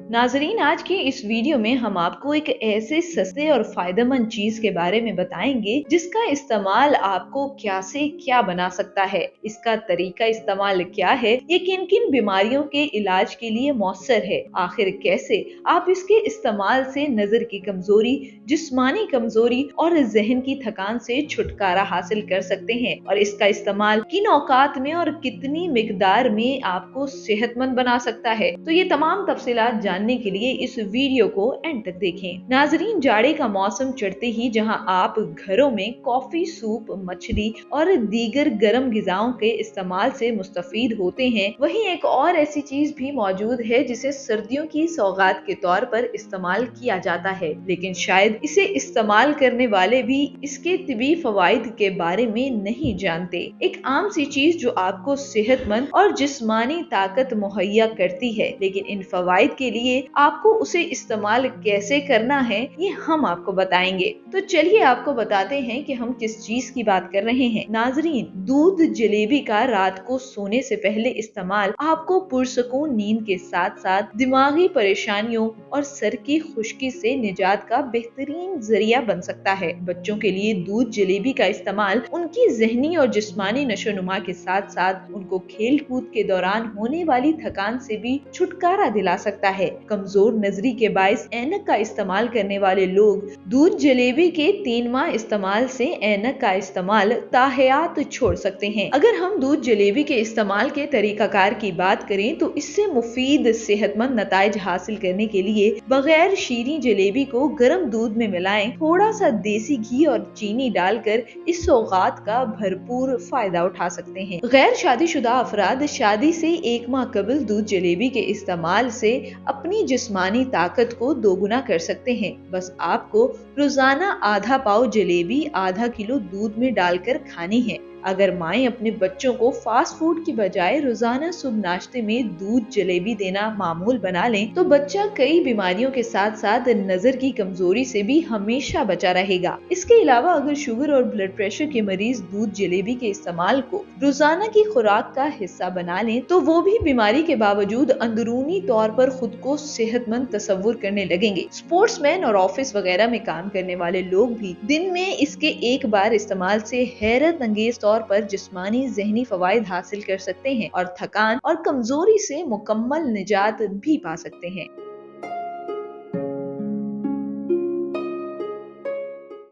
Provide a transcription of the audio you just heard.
नाजरीन, आज की इस वीडियो में हम आपको एक ऐसे सस्ते और फायदेमंद चीज के बारे में बताएंगे जिसका इस्तेमाल आपको क्या से क्या बना सकता है। इसका तरीका इस्तेमाल क्या है, ये किन किन बीमारियों के इलाज के लिए मौसर है, आखिर कैसे आप इसके इस्तेमाल से नजर की कमजोरी, जिस्मानी कमजोरी और जहन की थकान से छुटकारा हासिल कर सकते हैं, और इसका इस्तेमाल किन औकात में और कितनी मिकदार में आपको सेहतमंद बना सकता है। तो ये तमाम तफसीलात जानने के लिए इस वीडियो को एंड तक देखें। नाजरीन, जाड़े का मौसम चढ़ते ही जहां आप घरों में कॉफी, सूप, मछली और दीगर गर्म ग़िज़ाओं के इस्तेमाल से मुस्तफीद होते हैं, वहीं एक और ऐसी चीज भी मौजूद है जिसे सर्दियों की सौगात के तौर पर इस्तेमाल किया जाता है, लेकिन शायद इसे इस्तेमाल करने वाले भी इसके तिबी फवाइद के बारे में नहीं जानते। एक आम सी चीज जो आपको सेहतमंद और जिस्मानी ताकत मुहैया करती है, लेकिन इन फवाइद के लिए आपको उसे इस्तेमाल कैसे करना है ये हम आपको बताएंगे। तो चलिए आपको बताते हैं कि हम किस चीज की बात कर रहे हैं। नाजरीन, दूध जलेबी का रात को सोने से पहले इस्तेमाल आपको पुरसकून नींद के साथ साथ दिमागी परेशानियों और सर की खुश्की से निजात का बेहतरीन जरिया बन सकता है। बच्चों के लिए दूध जलेबी का इस्तेमाल उनकी जहनी और जिस्मानी नशोनुमा के साथ साथ उनको खेल कूद के दौरान होने वाली थकान से भी छुटकारा दिला सकता है। कमजोर नजरी के बायस ऐनक का इस्तेमाल करने वाले लोग दूध जलेबी के 3 माह इस्तेमाल से ऐनक का इस्तेमाल ताहयात छोड़ सकते हैं। अगर हम दूध जलेबी के इस्तेमाल के तरीकाकार की बात करें तो इससे मुफीद सेहतमंद नताइज हासिल करने के लिए बगैर शीरी जलेबी को गर्म दूध में मिलाएं, थोड़ा सा देसी घी और चीनी डालकर इस सौगात का भरपूर फायदा उठा सकते हैं। गैर शादीशुदा अफराद शादी से 1 माह कबल दूध जलेबी के इस्तेमाल से अपनी जिस्मानी ताकत को दोगुना कर सकते हैं। बस आपको रोजाना आधा पाव जलेबी आधा किलो दूध में डालकर खानी है। अगर माएं अपने बच्चों को फास्ट फूड की बजाय रोजाना सुबह नाश्ते में दूध जलेबी देना मामूल बना लें तो बच्चा कई बीमारियों के साथ साथ नजर की कमजोरी से भी हमेशा बचा रहेगा। इसके अलावा अगर शुगर और ब्लड प्रेशर के मरीज दूध जलेबी के इस्तेमाल को रोजाना की खुराक का हिस्सा बना लें तो वो भी बीमारी के बावजूद अंदरूनी तौर पर खुद को सेहतमंद तस्वुर करने लगेंगे। स्पोर्ट्समैन और ऑफिस वगैरह में काम करने वाले लोग भी दिन में इसके एक बार इस्तेमाल से हैरत अंगेज तौर पर जिस्मानी जहनी फवाइद हासिल कर सकते हैं और थकान और कमजोरी से मुकम्मल निजात भी पा सकते हैं।